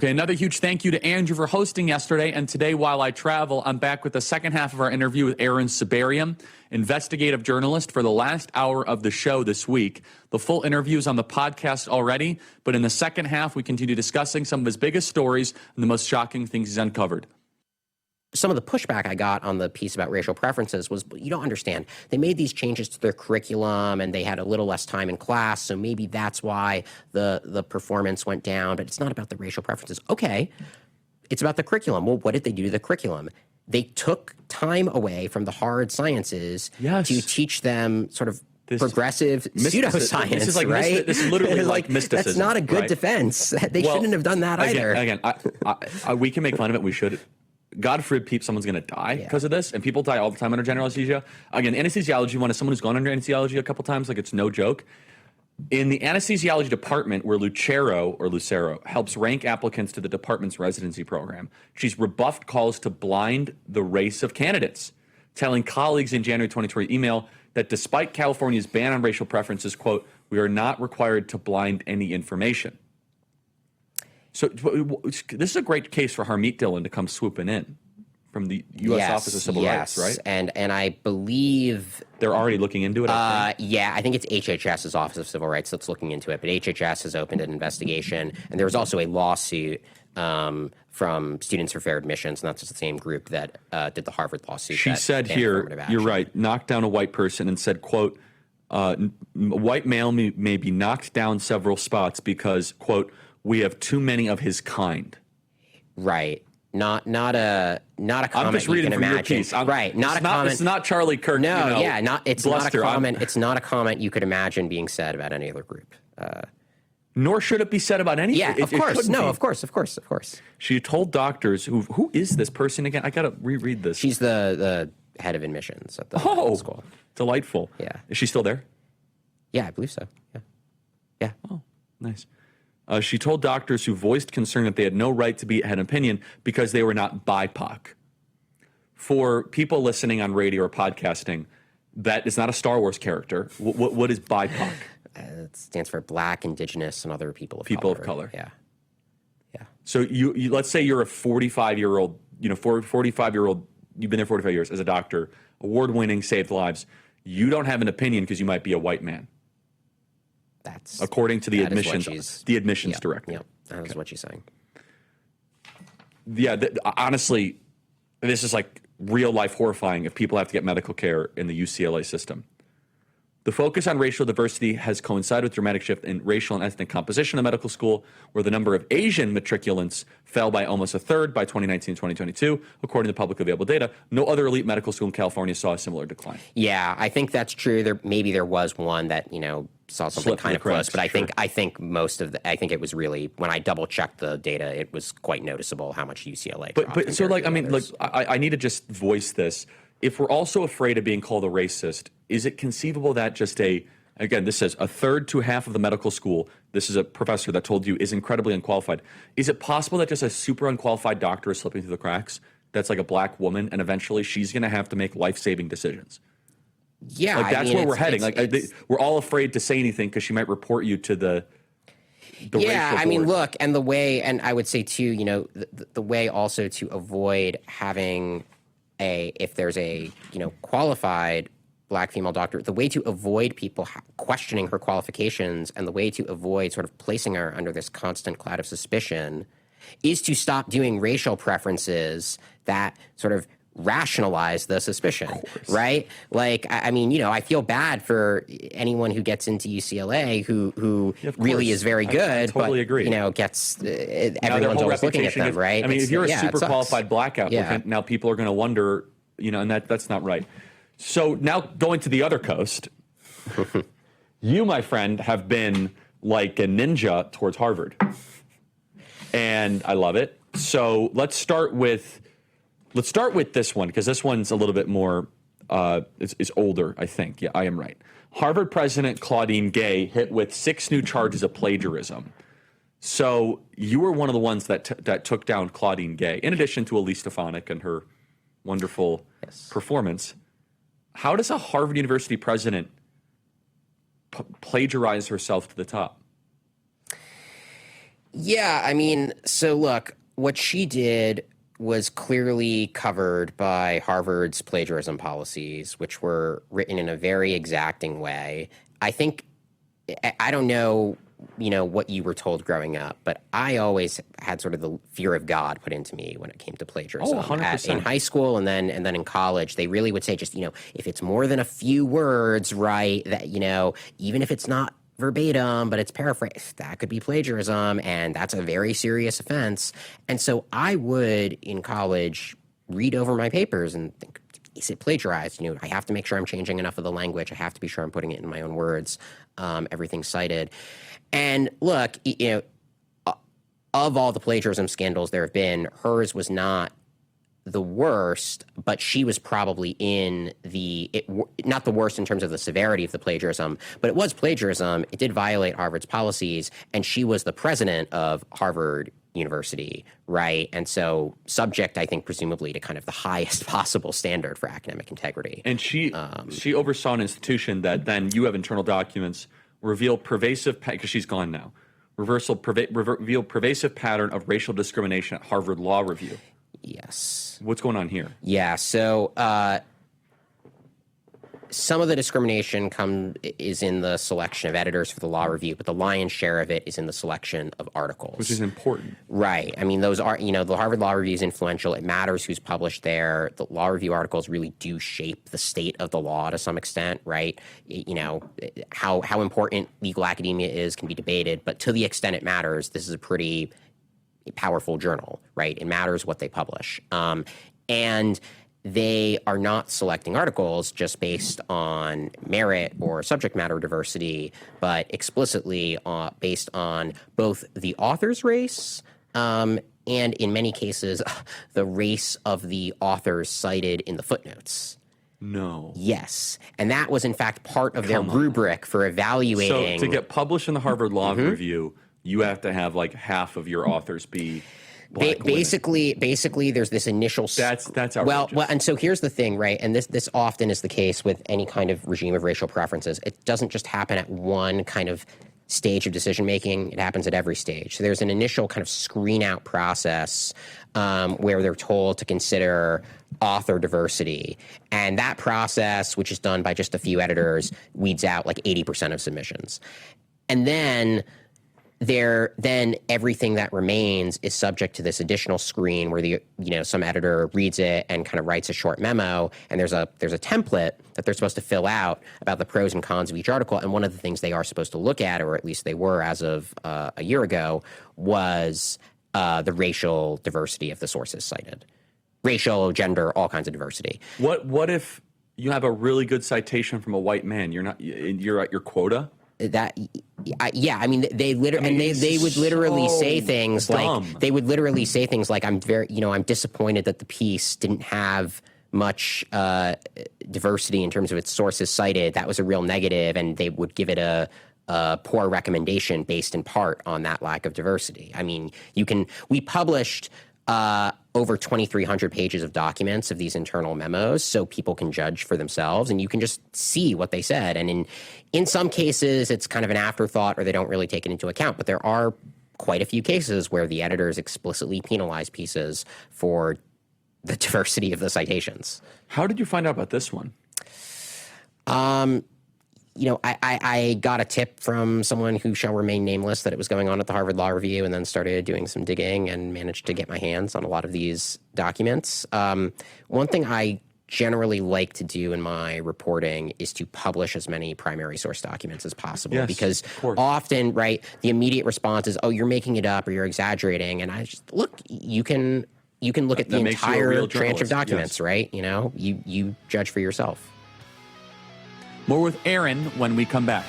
Okay, another huge thank you to Andrew for hosting yesterday. And today, while I travel, I'm back with the second half of our interview with Aaron Sibarium, investigative journalist, for the last hour of the show this week. The full interview is on the podcast already, but in the second half, we continue discussing some of his biggest stories and the most shocking things he's uncovered. Some of the pushback I got on the piece about racial preferences was, you don't understand. They made these changes to their curriculum and they had a little less time in class, so maybe that's why the performance went down, but it's not about the racial preferences. Okay, it's about the curriculum. Well, what did they do to the curriculum? They took time away from the hard sciences to teach them sort of progressive pseudoscience, this is like right? This is literally like mysticism. That's not a good defense. They shouldn't have done that either. Again, we can make fun of it. We should. God forbid someone's going to die because of this, and people die all the time under general anesthesia. Again, anesthesiology, one is someone who's gone under anesthesiology a couple times, like it's no joke. In the anesthesiology department, where Lucero helps rank applicants to the department's residency program, she's rebuffed calls to blind the race of candidates, telling colleagues in January 2020 email that despite California's ban on racial preferences, quote, we are not required to blind any information. So this is a great case for Harmeet Dhillon to come swooping in from the U.S. Office of Civil Rights, right? And I believe they're already looking into it. I think it's HHS's Office of Civil Rights that's looking into it. But HHS has opened an investigation, and there was also a lawsuit from Students for Fair Admissions, and that's the same group that did the Harvard lawsuit. She said here, you're right, knocked down a white person and said, quote, white male may be knocked down several spots because, quote, we have too many of his kind. Right. Not a comment I'm just reading you can from imagine. Your piece. Right. Not a comment. It's not Charlie Kirk. No, it's not a comment. It's not a comment you could imagine being said about any other group. Nor should it be said about anything. Yeah, of course. No, of course. She told doctors who is this person again? I got to reread this. She's the head of admissions at the school. Delightful. Yeah. Is she still there? Yeah, I believe so. Yeah. Oh, nice. She told doctors who voiced concern that they had no right to had an opinion because they were not BIPOC. For people listening on radio or podcasting, that is not a Star Wars character. What is BIPOC? It stands for Black, Indigenous, and other people of color. Yeah. So you let's say you're a 45-year-old, 45-year-old, you've been there 45 years as a doctor, award-winning, saved lives. You don't have an opinion because you might be a white man. That's according to the admissions director. Yeah, that is what she's saying. Yeah, honestly, this is like real life horrifying if people have to get medical care in the UCLA system. The focus on racial diversity has coincided with dramatic shift in racial and ethnic composition of medical school, where the number of Asian matriculants fell by almost a third by 2019-2022, according to publicly available data. No other elite medical school in California saw a similar decline. Yeah, I think that's true. Maybe there was one that saw something kind of close, but I think most of I think it was really, when I double checked the data, it was quite noticeable how much UCLA. But so I need to just voice this. If we're also afraid of being called a racist, is it conceivable that again, this says a third to half of the medical school, this is a professor that told you, is incredibly unqualified. Is it possible that just a super unqualified doctor is slipping through the cracks? That's like a black woman, and eventually she's going to have to make life-saving decisions. Yeah, that's where we're heading. We're all afraid to say anything because she might report you to the racial board. Look, and the way, and I would say too, the way also to avoid having if there's a qualified black female doctor, the way to avoid people questioning her qualifications and the way to avoid sort of placing her under this constant cloud of suspicion is to stop doing racial preferences that sort of rationalize the suspicion, right? Like, I feel bad for anyone who gets into UCLA who really is very good, I totally agree. Gets everyone's always looking at them, right? If you're a super qualified black applicant, now people are going to wonder, and that's not right. So now going to the other coast, you, my friend, have been like a ninja towards Harvard, and I love it. So let's start with this one, because this one's a little bit more, is older, I think. Yeah, I am right. Harvard President Claudine Gay hit with 6 new charges of plagiarism. So you were one of the ones that took down Claudine Gay, in addition to Elise Stefanik and her wonderful performance. How does a Harvard University president plagiarize herself to the top? Yeah, I mean, so look, what she did was clearly covered by Harvard's plagiarism policies, which were written in a very exacting way. I think, I don't know, what you were told growing up, but I always had sort of the fear of God put into me when it came to plagiarism. 100%. In high school and then in college, they really would say just, if it's more than a few words, right, that, even if it's not verbatim, but it's paraphrased, that could be plagiarism, and that's a very serious offense. And so I would, in college, read over my papers and think, is it plagiarized? I have to make sure I'm changing enough of the language. I have to be sure I'm putting it in my own words. Everything's cited. And look, of all the plagiarism scandals there have been, hers was not the worst, but she was probably in not the worst in terms of the severity of the plagiarism, but it was plagiarism. It did violate Harvard's policies, and she was the president of Harvard University, right? And so subject, I think, presumably to kind of the highest possible standard for academic integrity. And she oversaw an institution that then you have internal documents reveal pervasive, because she's gone now, reveal pervasive pattern of racial discrimination at Harvard Law Review. Yes. What's going on here? Yeah, so some of the discrimination is in the selection of editors for the law review, but the lion's share of it is in the selection of articles. Which is important. Right. I mean, those are, the Harvard Law Review is influential. It matters who's published there. The law review articles really do shape the state of the law to some extent, right? How important legal academia is can be debated, but to the extent it matters, this is a pretty powerful journal, right? It matters what they publish. And they are not selecting articles just based on merit or subject matter diversity, but explicitly based on both the author's race and, in many cases, the race of the authors cited in the footnotes. No. Yes. And that was, in fact, part of their rubric for evaluating. So to get published in the Harvard Law Review, you have to have like half of your authors be basically, there's this initial. That's outrageous. Well, and so here's the thing, right? And this often is the case with any kind of regime of racial preferences. It doesn't just happen at one kind of stage of decision making. It happens at every stage. So there's an initial kind of screen out process where they're told to consider author diversity, and that process, which is done by just a few editors, weeds out like 80% of submissions, and then everything that remains is subject to this additional screen where some editor reads it and kind of writes a short memo, and there's a template that they're supposed to fill out about the pros and cons of each article. And one of the things they are supposed to look at, or at least they were as of a year ago, was the racial diversity of the sources cited. Racial, gender, all kinds of diversity. What if you have a really good citation from a white man? You're at your quota? I mean, they would literally say things like, I'm disappointed that the piece didn't have much diversity in terms of its sources cited. That was a real negative, and they would give it a poor recommendation based in part on that lack of diversity. I mean, we published over 2,300 pages of documents of these internal memos, so people can judge for themselves, and you can just see what they said. And in some cases, it's kind of an afterthought, or they don't really take it into account. But there are quite a few cases where the editors explicitly penalize pieces for the diversity of the citations. How did you find out about this one? I got a tip from someone who shall remain nameless that it was going on at the Harvard Law Review, and then started doing some digging and managed to get my hands on a lot of these documents. One thing I generally like to do in my reporting is to publish as many primary source documents as possible, yes, because often, right, the immediate response is, oh, you're making it up or you're exaggerating. And I just, look, you can look at the entire tranche of documents, yes, right? You judge for yourself. More with Aaron when we come back.